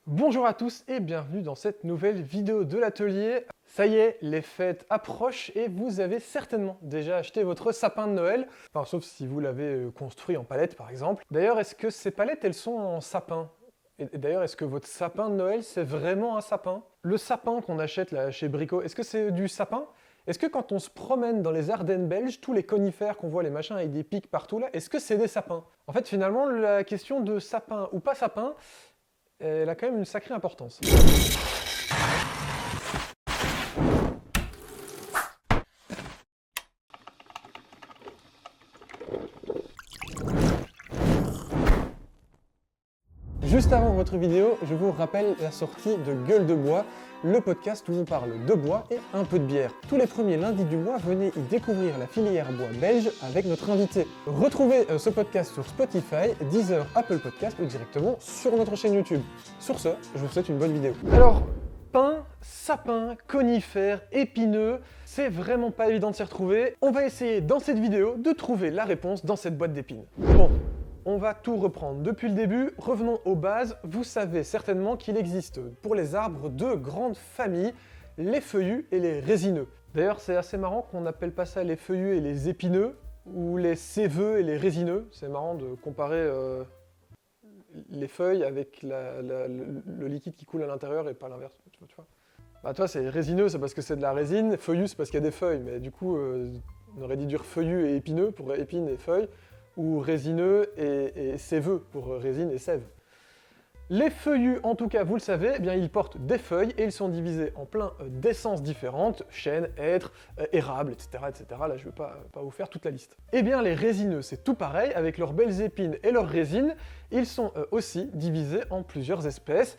Bonjour à tous et bienvenue dans cette nouvelle vidéo de l'atelier. Ça y est, les fêtes approchent et vous avez certainement déjà acheté votre sapin de Noël. Enfin, sauf si vous l'avez construit en palette par exemple. D'ailleurs, est-ce que ces palettes, elles sont en sapin? Et d'ailleurs, est-ce que votre sapin de Noël, c'est vraiment un sapin? Le sapin qu'on achète là chez Brico, est-ce que c'est du sapin? Est-ce que quand on se promène dans les Ardennes belges, tous les conifères qu'on voit, les machins avec des pics partout là, est-ce que c'est des sapins? En fait, finalement, la question de sapin ou pas sapin, elle a quand même une sacrée importance. Juste avant votre vidéo, je vous rappelle la sortie de Gueule de Bois, le podcast où on parle de bois et un peu de bière. Tous les premiers lundis du mois, venez y découvrir la filière bois belge avec notre invité. Retrouvez ce podcast sur Spotify, Deezer, Apple Podcast ou directement sur notre chaîne YouTube. Sur ce, je vous souhaite une bonne vidéo. Alors, pin, sapin, conifère, épineux, c'est vraiment pas évident de s'y retrouver. On va essayer dans cette vidéo de trouver la réponse dans cette boîte d'épines. Bon. On va tout reprendre depuis le début, revenons aux bases. Vous savez certainement qu'il existe pour les arbres deux grandes familles, les feuillus et les résineux. D'ailleurs, c'est assez marrant qu'on n'appelle pas ça les feuillus et les épineux, ou les séveux et les résineux. C'est marrant de comparer les feuilles avec le liquide qui coule à l'intérieur et pas l'inverse. Tu vois. Bah toi, c'est résineux, c'est parce que c'est de la résine, feuillu, c'est parce qu'il y a des feuilles, mais du coup, on aurait dû dire feuillu et épineux pour épines et feuilles, ou résineux et séveux pour résine et sève. Les feuillus, en tout cas, vous le savez, eh bien, ils portent des feuilles et ils sont divisés en plein d'essences différentes, chêne, hêtre, érable, etc., etc. Là, je ne vais pas vous faire toute la liste. Eh bien, les résineux, c'est tout pareil, avec leurs belles épines et leurs résines, ils sont aussi divisés en plusieurs espèces.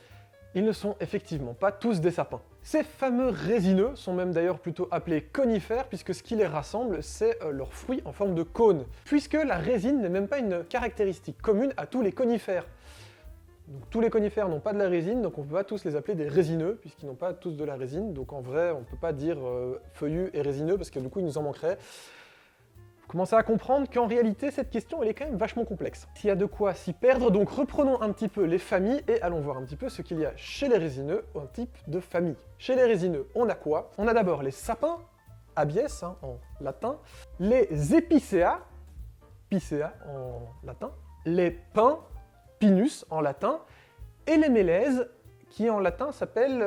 Ils ne sont effectivement pas tous des sapins. Ces fameux résineux sont même d'ailleurs plutôt appelés conifères, puisque ce qui les rassemble, c'est leurs fruits en forme de cône. Puisque la résine n'est même pas une caractéristique commune à tous les conifères. Donc, tous les conifères n'ont pas de la résine, donc on ne peut pas tous les appeler des résineux, puisqu'ils n'ont pas tous de la résine. Donc en vrai, on ne peut pas dire feuillus et résineux, parce que du coup, il nous en manquerait. Vous commencez à comprendre qu'en réalité, cette question, elle est quand même vachement complexe. S'il y a de quoi s'y perdre, donc reprenons un petit peu les familles et allons voir un petit peu ce qu'il y a chez les résineux, un type de famille. Chez les résineux, on a quoi? On a d'abord les sapins, abies en latin, les épicéas, picea en latin, les pins, pinus en latin, et les mélèzes, qui en latin s'appellent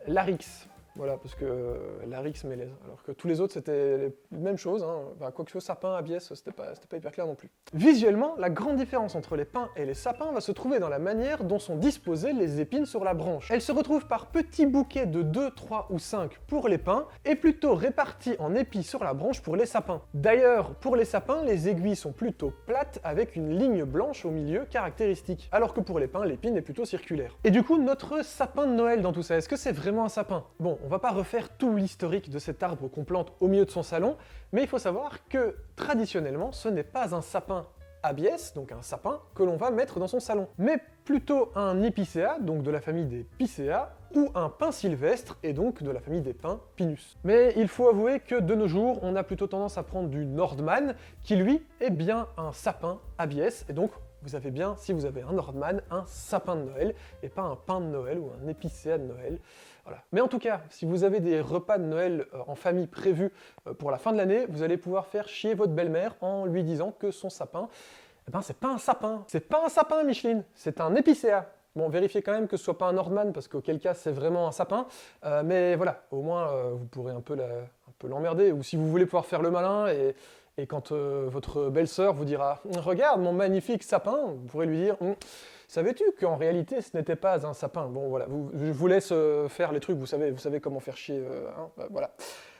larix. Voilà, parce que larix, mélèze. Alors que tous les autres, c'était la même chose. Enfin, quoique sapin, abies, c'était pas hyper clair non plus. Visuellement, la grande différence entre les pins et les sapins va se trouver dans la manière dont sont disposées les épines sur la branche. Elles se retrouvent par petits bouquets de 2, 3 ou 5 pour les pins, et plutôt répartis en épis sur la branche pour les sapins. D'ailleurs, pour les sapins, les aiguilles sont plutôt plates avec une ligne blanche au milieu caractéristique, alors que pour les pins, l'épine est plutôt circulaire. Et du coup, notre sapin de Noël dans tout ça, est-ce que c'est vraiment un sapin? Bon, on va pas refaire tout l'historique de cet arbre qu'on plante au milieu de son salon, mais il faut savoir que traditionnellement, ce n'est pas un sapin abies, donc un sapin, que l'on va mettre dans son salon, mais plutôt un épicéa, donc de la famille des picéas, ou un pin sylvestre, et donc de la famille des pins pinus. Mais il faut avouer que de nos jours, on a plutôt tendance à prendre du Nordman, qui lui est bien un sapin abies, et donc vous avez bien, si vous avez un Nordman, un sapin de Noël, et pas un pin de Noël ou un épicéa de Noël. Voilà. Mais en tout cas, si vous avez des repas de Noël en famille prévus pour la fin de l'année, vous allez pouvoir faire chier votre belle-mère en lui disant que son sapin, eh ben c'est pas un sapin. C'est pas un sapin, Micheline, c'est un épicéa. Bon, vérifiez quand même que ce soit pas un Nordman, parce qu'auquel cas c'est vraiment un sapin. Mais voilà, au moins vous pourrez un peu l'emmerder. Ou si vous voulez pouvoir faire le malin et quand votre belle-sœur vous dira « Regarde mon magnifique sapin », vous pourrez lui dire « Savais-tu qu'en réalité ce n'était pas un sapin ?» Bon voilà, je vous laisse faire les trucs, vous savez comment faire chier, voilà.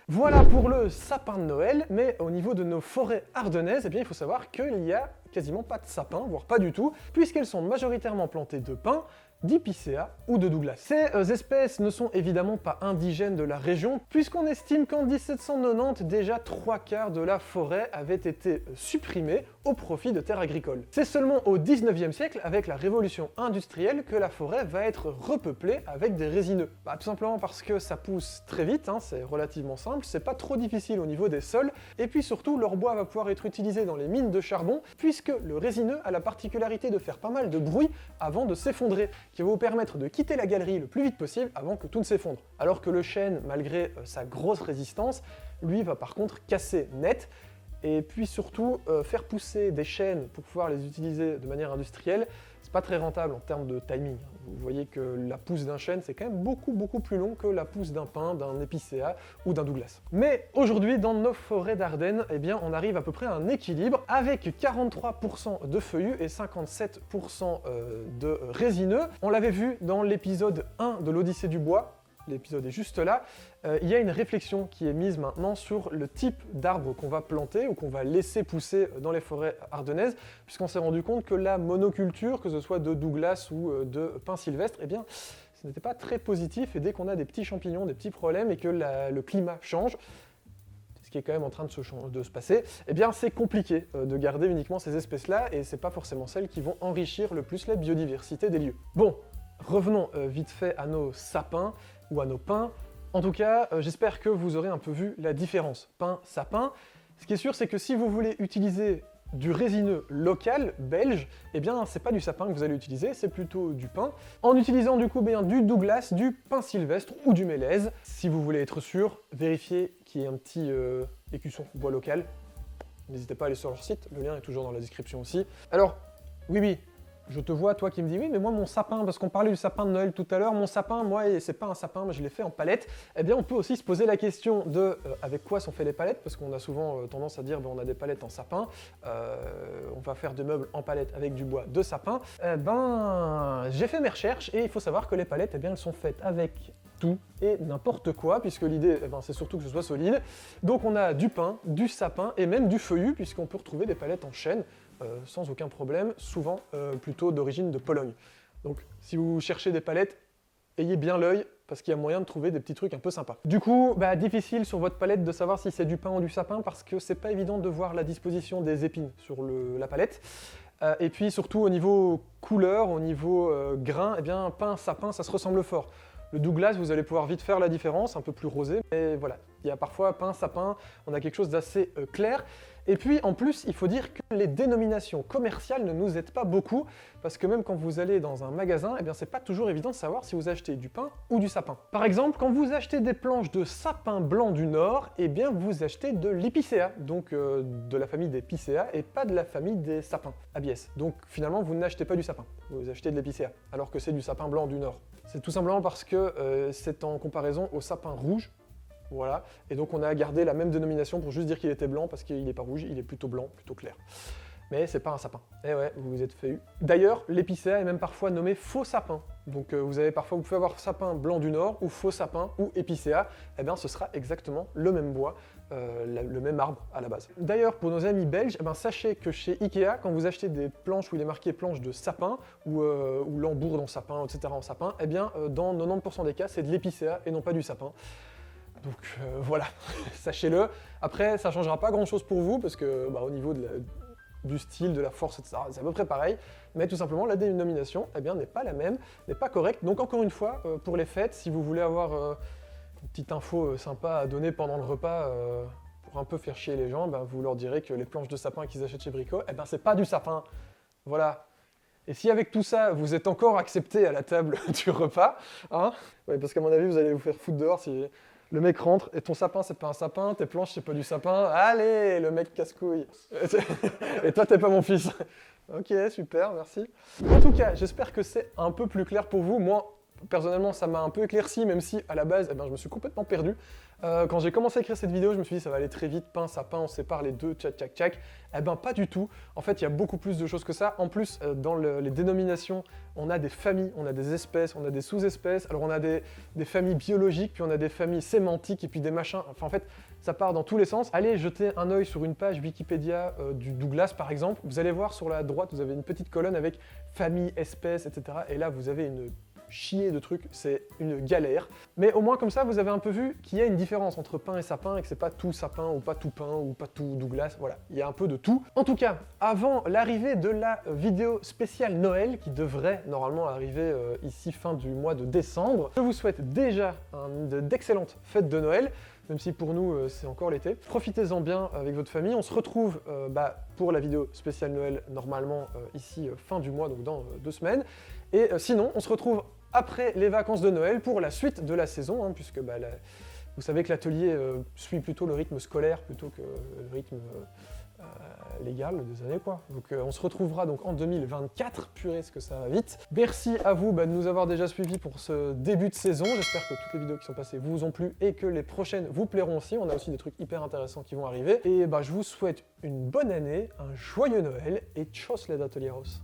Voilà pour le sapin de Noël, mais au niveau de nos forêts ardennaises, eh bien, il faut savoir qu'il n'y a quasiment pas de sapin, voire pas du tout, puisqu'elles sont majoritairement plantées de pins, d'Ipicea ou de Douglas. Ces espèces ne sont évidemment pas indigènes de la région, puisqu'on estime qu'en 1790, déjà 3/4 de la forêt avait été supprimée au profit de terres agricoles. C'est seulement au 19e siècle, avec la révolution industrielle, que la forêt va être repeuplée avec des résineux. Tout simplement parce que ça pousse très vite, c'est relativement simple, c'est pas trop difficile au niveau des sols, et puis surtout, leur bois va pouvoir être utilisé dans les mines de charbon, puisque puisque le résineux a la particularité de faire pas mal de bruit avant de s'effondrer, qui va vous permettre de quitter la galerie le plus vite possible avant que tout ne s'effondre. Alors que le chêne, malgré sa grosse résistance, lui va par contre casser net, et puis surtout faire pousser des chênes pour pouvoir les utiliser de manière industrielle, c'est pas très rentable en termes de timing. Vous voyez que la pousse d'un chêne, c'est quand même beaucoup plus long que la pousse d'un pin, d'un épicéa ou d'un Douglas. Mais aujourd'hui, dans nos forêts d'Ardennes, eh bien, on arrive à peu près à un équilibre avec 43% de feuillus et 57% de résineux. On l'avait vu dans l'épisode 1 de l'Odyssée du bois. L'épisode est juste là, il y a une réflexion qui est mise maintenant sur le type d'arbre qu'on va planter ou qu'on va laisser pousser dans les forêts ardennaises, puisqu'on s'est rendu compte que la monoculture, que ce soit de Douglas ou de pin sylvestre, eh bien, ce n'était pas très positif, et dès qu'on a des petits champignons, des petits problèmes, et que le climat change, ce qui est quand même en train de se passer, eh bien c'est compliqué de garder uniquement ces espèces-là, et c'est pas forcément celles qui vont enrichir le plus la biodiversité des lieux. Bon, revenons vite fait à nos sapins, ou à nos pins. En tout cas, j'espère que vous aurez un peu vu la différence. Pin, sapin. Ce qui est sûr, c'est que si vous voulez utiliser du résineux local, belge, eh bien, c'est pas du sapin que vous allez utiliser, c'est plutôt du pin. En utilisant du coup bien du Douglas, du pin sylvestre ou du mélèze. Si vous voulez être sûr, vérifiez qu'il y ait un petit écusson bois local. N'hésitez pas à aller sur leur site, le lien est toujours dans la description aussi. Alors, oui, je te vois, toi qui me dis, oui, mais moi, mon sapin, parce qu'on parlait du sapin de Noël tout à l'heure, mon sapin, moi, c'est pas un sapin, moi, je l'ai fait en palette. Eh bien, on peut aussi se poser la question de avec quoi sont faites les palettes, parce qu'on a souvent tendance à dire, on a des palettes en sapin, on va faire des meubles en palette avec du bois de sapin. J'ai fait mes recherches, et il faut savoir que les palettes, eh bien, elles sont faites avec tout et n'importe quoi, puisque l'idée, c'est surtout que ce soit solide. Donc, on a du pin, du sapin, et même du feuillu, puisqu'on peut retrouver des palettes en chêne, sans aucun problème, souvent plutôt d'origine de Pologne. Donc si vous cherchez des palettes, ayez bien l'œil, parce qu'il y a moyen de trouver des petits trucs un peu sympas. Du coup, difficile sur votre palette de savoir si c'est du pin ou du sapin, parce que c'est pas évident de voir la disposition des épines sur la palette. Et puis surtout au niveau couleur, au niveau grain, eh bien pin, sapin, ça se ressemble fort. Le Douglas, vous allez pouvoir vite faire la différence, un peu plus rosé, mais voilà, il y a parfois pin, sapin, on a quelque chose d'assez clair. Et puis en plus, il faut dire que les dénominations commerciales ne nous aident pas beaucoup, parce que même quand vous allez dans un magasin, eh bien c'est pas toujours évident de savoir si vous achetez du pin ou du sapin. Par exemple, quand vous achetez des planches de sapin blanc du Nord, eh bien vous achetez de l'épicéa, donc de la famille des picéas, et pas de la famille des sapins, Abies. Donc finalement, vous n'achetez pas du sapin, vous achetez de l'épicéa, alors que c'est du sapin blanc du Nord. C'est tout simplement parce que c'est en comparaison au sapin rouge. Voilà, et donc on a gardé la même dénomination pour juste dire qu'il était blanc, parce qu'il n'est pas rouge, il est plutôt blanc, plutôt clair. Mais c'est pas un sapin. Eh ouais, vous vous êtes fait eu. D'ailleurs, l'épicéa est même parfois nommé faux sapin. Donc vous pouvez avoir sapin blanc du Nord, ou faux sapin, ou épicéa, eh bien ce sera exactement le même bois, le même arbre à la base. D'ailleurs, pour nos amis belges, sachez que chez Ikea, quand vous achetez des planches où il est marqué planche de sapin, ou lambourde en sapin, etc. en sapin, eh bien dans 90% des cas, c'est de l'épicéa et non pas du sapin. Donc voilà, sachez-le. Après, ça ne changera pas grand-chose pour vous, parce que au niveau du style, de la force, etc., c'est à peu près pareil. Mais tout simplement, la dénomination n'est pas la même, n'est pas correcte. Donc encore une fois, pour les fêtes, si vous voulez avoir une petite info sympa à donner pendant le repas, pour un peu faire chier les gens, vous leur direz que les planches de sapin qu'ils achètent chez Brico, c'est pas du sapin. Voilà. Et si avec tout ça, vous êtes encore accepté à la table du repas, hein, ouais, parce qu'à mon avis, vous allez vous faire foutre dehors si... Le mec rentre, et ton sapin, c'est pas un sapin, tes planches, c'est pas du sapin. Allez, le mec casse-couille. Et toi, t'es pas mon fils. Ok, super, merci. En tout cas, j'espère que c'est un peu plus clair pour vous. Moi, personnellement, ça m'a un peu éclairci, même si, à la base, je me suis complètement perdu. Quand j'ai commencé à écrire cette vidéo, je me suis dit, ça va aller très vite, pin, sapin, on sépare les deux, tchac, tchac, tchac. Pas du tout. En fait, il y a beaucoup plus de choses que ça. En plus, dans les dénominations, on a des familles, on a des espèces, on a des sous-espèces. Alors, on a des familles biologiques, puis on a des familles sémantiques, et puis des machins. Enfin, en fait, ça part dans tous les sens. Allez jeter un œil sur une page Wikipédia du Douglas, par exemple. Vous allez voir sur la droite, vous avez une petite colonne avec famille, espèces, etc. Et là, vous avez une chier de trucs, c'est une galère. Mais au moins comme ça, vous avez un peu vu qu'il y a une différence entre pain et sapin et que c'est pas tout sapin ou pas tout pain ou pas tout Douglas, voilà, il y a un peu de tout. En tout cas, avant l'arrivée de la vidéo spéciale Noël, qui devrait normalement arriver ici fin du mois de décembre, je vous souhaite déjà d'excellentes fêtes de Noël, même si pour nous c'est encore l'été. Profitez-en bien avec votre famille, on se retrouve pour la vidéo spéciale Noël normalement ici fin du mois, donc dans 2 semaines. Et sinon, on se retrouve après les vacances de Noël pour la suite de la saison, hein, puisque vous savez que l'atelier suit plutôt le rythme scolaire plutôt que le rythme légal des années, quoi. Donc on se retrouvera donc en 2024, purée ce que ça va vite. Merci à vous de nous avoir déjà suivis pour ce début de saison, j'espère que toutes les vidéos qui sont passées vous ont plu et que les prochaines vous plairont aussi, on a aussi des trucs hyper intéressants qui vont arriver. Et je vous souhaite une bonne année, un joyeux Noël et tchuss les Atelier House.